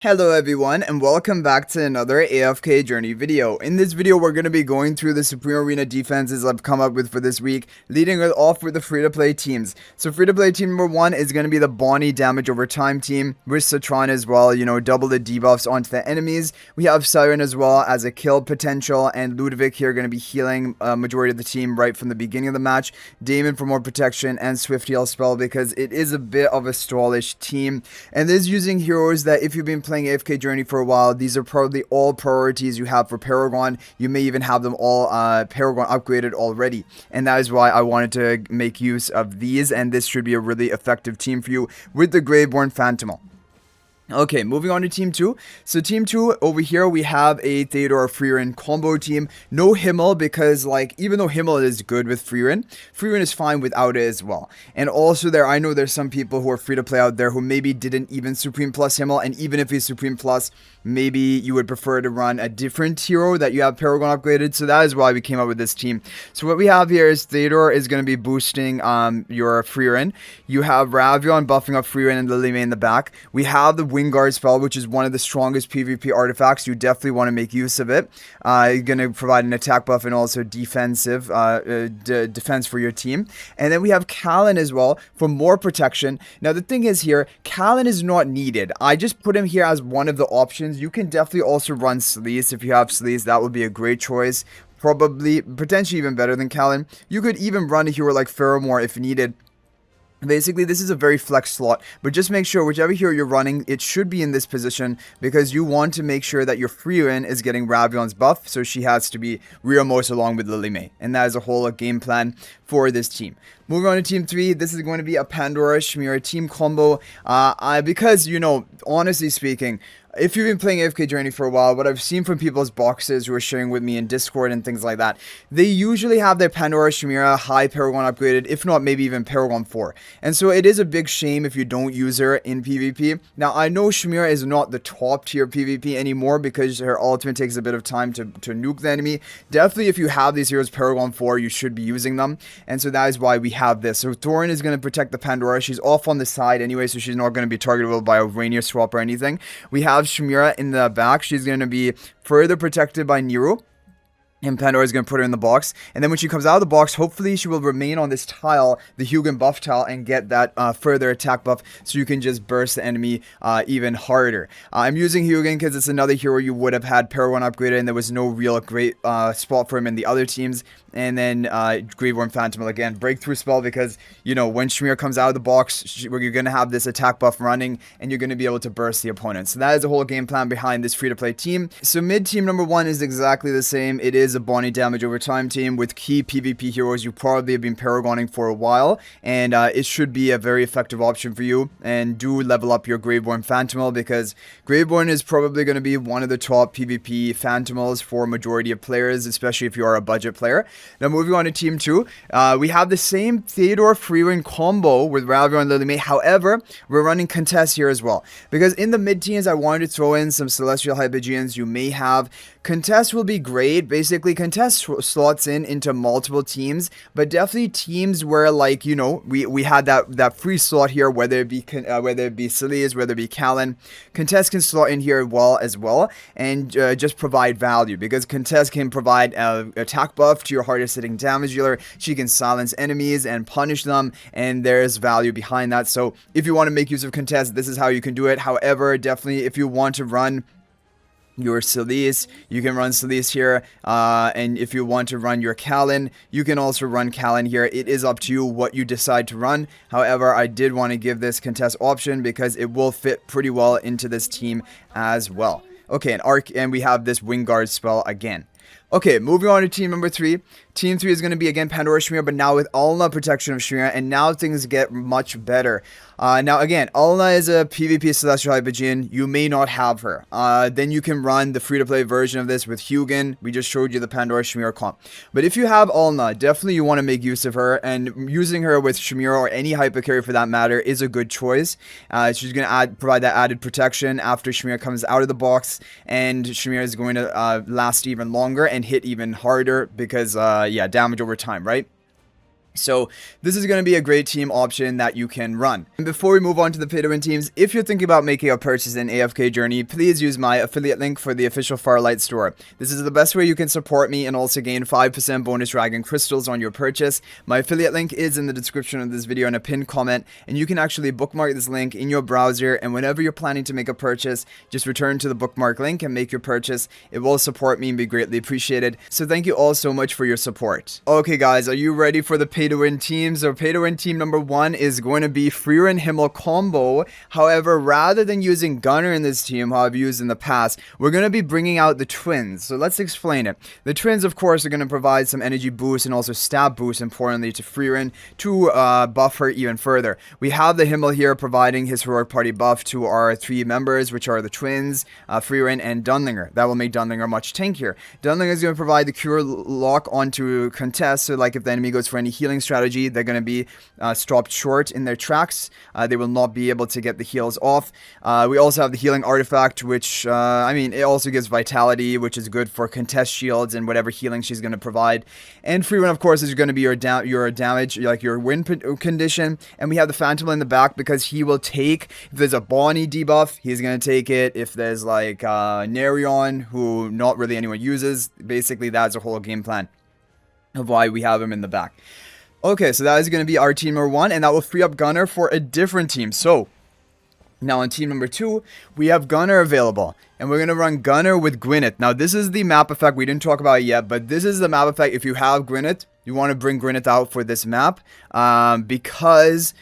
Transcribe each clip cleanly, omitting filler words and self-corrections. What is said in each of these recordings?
Hello everyone and welcome back to another AFK journey video. In this video we're going to be going through the Supreme Arena defenses I've come up with for this week, leading it off with the free-to-play teams. So free-to-play team number 1 is going to be the Bonnie damage over time team, with Citron as well, double the debuffs onto the enemies. We have Siren as well as a kill potential, and Ludovic here going to be healing majority of the team right from the beginning of the match. Damon for more protection and Swift heal spell because it is a bit of a stallish team, and this is using heroes that if you've been playing AFK Journey for a while, these are probably all priorities you have for Paragon. You may even have them all Paragon upgraded already, and that is why I wanted to make use of these, and this should be a really effective team for you with the Graveborn Phantomal. Okay, moving on to Team 2. So Team 2, over here we have a Theodore Freerin combo team. No Himmel because, even though Himmel is good with Freerin is fine without it as well. And also I know there's some people who are free to play out there who maybe didn't even Supreme Plus Himmel, and even if he's Supreme Plus, maybe you would prefer to run a different hero that you have Paragon upgraded. So that is why we came up with this team. So what we have here is Theodore is going to be boosting your Freerin. You have Ravion buffing up Freerin and Lily May in the back. We have the Wingard spell, which is one of the strongest PvP artifacts. You definitely want to make use of it. You're going to provide an attack buff and also defensive defense for your team. And then we have Callan as well for more protection. Now the thing is here, Callan is not needed. I just put him here as one of the options. You can definitely also run Sleaze. If you have Sleaze, that would be a great choice. Probably, potentially even better than Callan. You could even run a hero like Pheromore if needed. Basically, this is a very flex slot, but just make sure whichever hero you're running, it should be in this position because you want to make sure that your Freerin is getting Ravion's buff, so she has to be rearmost along with Lily May, and that is a whole game plan for this team. Moving on to Team 3, this is going to be a Pandora-Shemira team combo, because, honestly speaking, if you've been playing AFK Journey for a while, what I've seen from people's boxes who are sharing with me in Discord and things like that, they usually have their Pandora-Shemira high Paragon upgraded, if not maybe even Paragon 4. And so it is a big shame if you don't use her in PvP. Now, I know Shemira is not the top tier PvP anymore because her ultimate takes a bit of time to nuke the enemy. Definitely, if you have these heroes Paragon 4, you should be using them. And so that is why we have this. So Thorin is going to protect the Pandora. She's off on the side anyway, so she's not going to be targetable by a Rainier swap or anything. We have Shemira in the back. She's going to be further protected by Nero. And Pandora is going to put her in the box. And then when she comes out of the box, hopefully she will remain on this tile, the Hugin buff tile, and get that further attack buff so you can just burst the enemy even harder. I'm using Hugin because it's another hero you would have had Paragon upgraded, and there was no real great spot for him in the other teams. And then Graveborn Phantomal again, breakthrough spell because, when Shemira comes out of the box, you're going to have this attack buff running, and you're going to be able to burst the opponent. So that is the whole game plan behind this free-to-play team. So mid team number 1 is exactly the same. It is a Bonnie damage over time team with key PvP heroes you probably have been Paragoning for a while, and it should be a very effective option for you. And do level up your Graveborn Phantomal because Graveborn is probably going to be one of the top PvP Phantomals for majority of players, especially if you are a budget player. Now moving on to Team 2, we have the same Theodore Freerin combo with Ravion and Lily May. However, we're running Contest here as well because in the mid teams I wanted to throw in some Celestial Hypogeans you may have. Contest will be great. Basically, Contest slots into multiple teams, but definitely teams where, we had that free slot here, whether it be Celeste, whether it be Callan. Contest can slot in here as well, and just provide value because Contest can provide attack buff to your hardest hitting damage dealer. She can silence enemies and punish them, and there's value behind that. So if you want to make use of Contest, this is how you can do it. However, definitely if you want to run your Celeste, you can run Celeste here, and if you want to run your Callan, you can also run Callan here. It is up to you what you decide to run. However, I did want to give this Contest option because it will fit pretty well into this team as well. Okay, and we have this Wingard spell again. Okay, moving on to team number 3. Team 3 is going to be again Pandora-Shemira, but now with Alna protection of Shemira, and now things get much better. Now again, Alna is a PvP Celestial Hypogean. You may not have her. Then you can run the free-to-play version of this with Hugin. We just showed you the Pandora-Shemira comp. But if you have Alna, definitely you want to make use of her, and using her with Shemira or any hyper carry for that matter is a good choice. She's going to provide that added protection after Shemira comes out of the box, and Shemira is going to last even longer and hit even harder because, damage over time, right? So this is going to be a great team option that you can run. And before we move on to the pay-to-win teams, if you're thinking about making a purchase in AFK Journey, please use my affiliate link for the official Farlight Store. This is the best way you can support me and also gain 5% bonus dragon crystals on your purchase. My affiliate link is in the description of this video in a pinned comment, and you can actually bookmark this link in your browser, and whenever you're planning to make a purchase, just return to the bookmark link and make your purchase. It will support me and be greatly appreciated. So thank you all so much for your support. Okay guys, are you ready for the pay-to-win teams? Or pay-to-win team number 1 is going to be Freer and Himmel combo. However, rather than using Gunner in this team, how I've used in the past, we're going to be bringing out the twins. So let's explain it. The twins, of course, are going to provide some energy boost and also stab boost, importantly, to Freerin to buff her even further. We have the Himmel here providing his heroic party buff to our 3 members, which are the twins, Freerin and Dunlinger. That will make Dunlinger much tankier. Dunlinger is going to provide the cure lock onto contest, so like if the enemy goes for any healing strategy, they're going to be stopped short in their tracks. They will not be able to get the heals off. We also have the healing artifact, which I mean, it also gives vitality, which is good for contest shields and whatever healing she's going to provide. And free win, of course, is going to be your damage, like your win condition. And we have the Phantom in the back because he will take, if there's a Bonnie debuff, he's going to take it. If there's like Nerion, who not really anyone uses, basically that's a whole game plan of why we have him in the back. Okay, so that is going to be our team number 1, and that will free up Gunner for a different team. So now on team number 2, we have Gunner available, and we're going to run Gunner with Gwyneth. Now this is the map effect, we didn't talk about it yet, but this is the map effect. If you have Gwyneth, you want to bring Gwyneth out for this map, because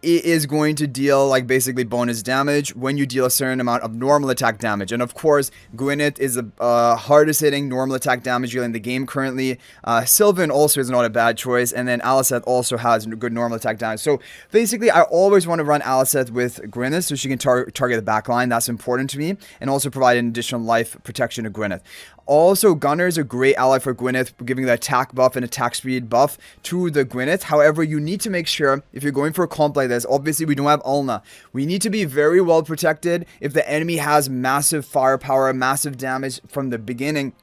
it is going to deal like basically bonus damage when you deal a certain amount of normal attack damage. And of course, Gwyneth is the hardest hitting normal attack damage dealer in the game currently. Sylvan also is not a bad choice. And then Alicent also has good normal attack damage. So basically, I always want to run Alicent with Gwyneth so she can target the backline. That's important to me. And also provide an additional life protection to Gwyneth. Also, Gunner is a great ally for Gwyneth, giving the attack buff and attack speed buff to the Gwyneth. However, you need to make sure, if you're going for a comp like this, obviously we don't have Ulna. We need to be very well protected if the enemy has massive firepower, massive damage from the beginning.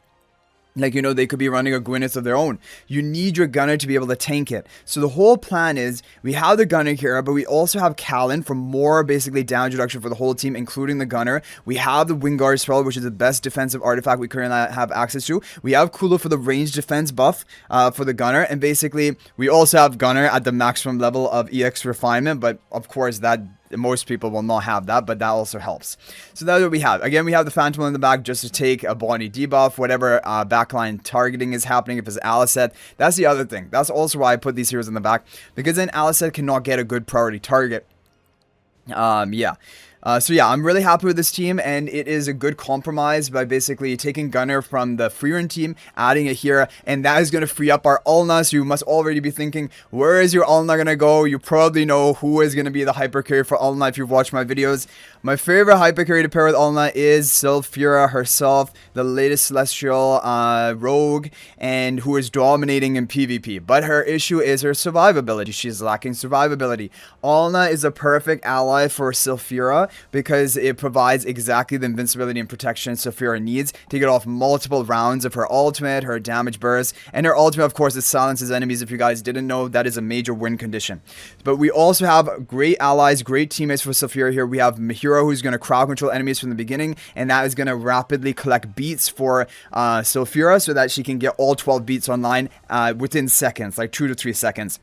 Like, you know, they could be running a Gwyneth of their own. You need your Gunner to be able to tank it. So the whole plan is, we have the Gunner here, but we also have Callan for more basically damage reduction for the whole team, including the Gunner. We have the Wingard spell, which is the best defensive artifact we currently have access to. We have Kula for the range defense buff for the Gunner. And basically, we also have Gunner at the maximum level of EX refinement. But of course, that most people will not have that, but that also helps. So that's what we have. Again, we have the Phantom in the back just to take a Bonnie debuff, whatever backline targeting is happening. If it's Alicent, that's the other thing. That's also why I put these heroes in the back, because then Alicent cannot get a good priority target. Yeah. So yeah, I'm really happy with this team, and it is a good compromise by basically taking Gunner from the Freerun team, adding it here, and that is going to free up our Ulna. So you must already be thinking, where is your Ulna going to go? You probably know who is going to be the hyper carry for Ulna if you've watched my videos. My favorite hyper carry to pair with Ulna is Sylphira herself, the latest Celestial rogue, and who is dominating in PvP. But her issue is her survivability. She's lacking survivability. Ulna is a perfect ally for Sylphira, because it provides exactly the invincibility and protection Sylphira needs to get off multiple rounds of her ultimate, her damage burst, and her ultimate, of course, is silences enemies. If you guys didn't know, that is a major win condition. But we also have great allies, great teammates for Sylphira here. We have Mihiro, who's going to crowd control enemies from the beginning, and that is going to rapidly collect beats for Sylphira so that she can get all 12 beats online within seconds, like 2 to 3 seconds.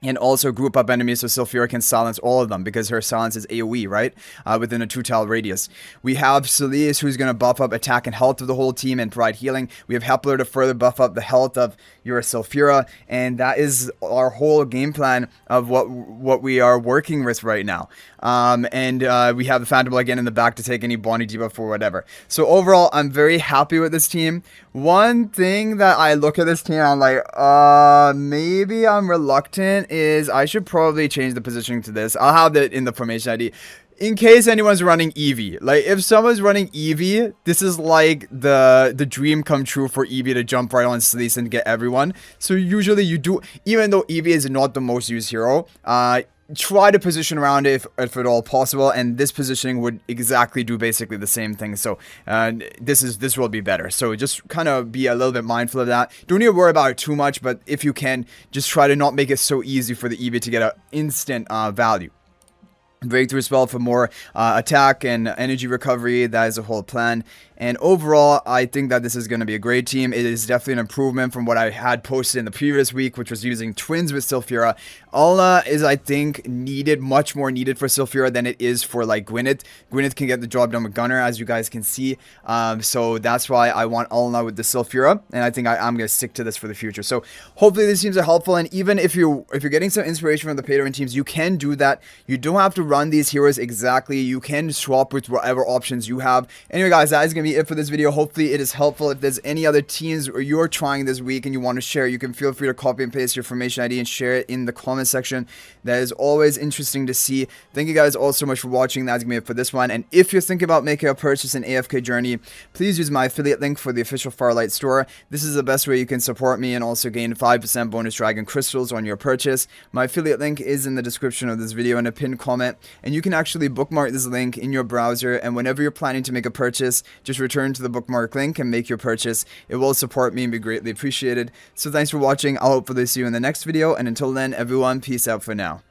And also group up enemies so Sylphira can silence all of them, because her silence is AoE, right? Within a 2-tile radius. We have Celise, who's going to buff up attack and health of the whole team and provide healing. We have Hepler to further buff up the health of your Sylphira. And that is our whole game plan of what we are working with right now. We have the Phantom again in the back to take any Bonnie debuff or whatever. So overall, I'm very happy with this team. One thing that I look at this team, I'm like, maybe I'm reluctant, is I should probably change the positioning to this. I'll have that in the formation ID. In case anyone's running Eevee. Like, if someone's running Eevee, this is like the dream come true for Eevee to jump right on Celise and get everyone. So usually you do, even though Eevee is not the most used hero, try to position around it if at all possible, and this positioning would exactly do basically the same thing. So this will be better. So just kind of be a little bit mindful of that. Don't need to worry about it too much, but if you can, just try to not make it so easy for the EV to get an instant value. Breakthrough spell for more attack and energy recovery. That is a whole plan. And overall, I think that this is going to be a great team. It is definitely an improvement from what I had posted in the previous week, which was using twins with Sulfura. Alna is, I think, needed, much more needed for Sulfura than it is for, like, Gwyneth. Gwyneth can get the job done with Gunner, as you guys can see. So that's why I want Alna with the Sulfura, and I think I'm going to stick to this for the future. So hopefully these teams are helpful, and even if you're getting some inspiration from the pay-to-win teams, you can do that. You don't have to run these heroes exactly. You can swap with whatever options you have. Anyway, guys, that is going to be it for this video. Hopefully it is helpful. If there's any other teams or you're trying this week and you want to share, you can feel free to copy and paste your formation ID and share it in the comment section. That is always interesting to see. Thank you guys all so much for watching. That's going to be it for this one. And if you're thinking about making a purchase in AFK Journey, please use my affiliate link for the official Farlight Store. This is the best way you can support me and also gain 5% bonus dragon crystals on your purchase. My affiliate link is in the description of this video and a pinned comment, and you can actually bookmark this link in your browser, and whenever you're planning to make a purchase, just return to the bookmark link and make your purchase. It will support me and be greatly appreciated. So thanks for watching. I'll hopefully see you in the next video, and until then, everyone, peace out for now.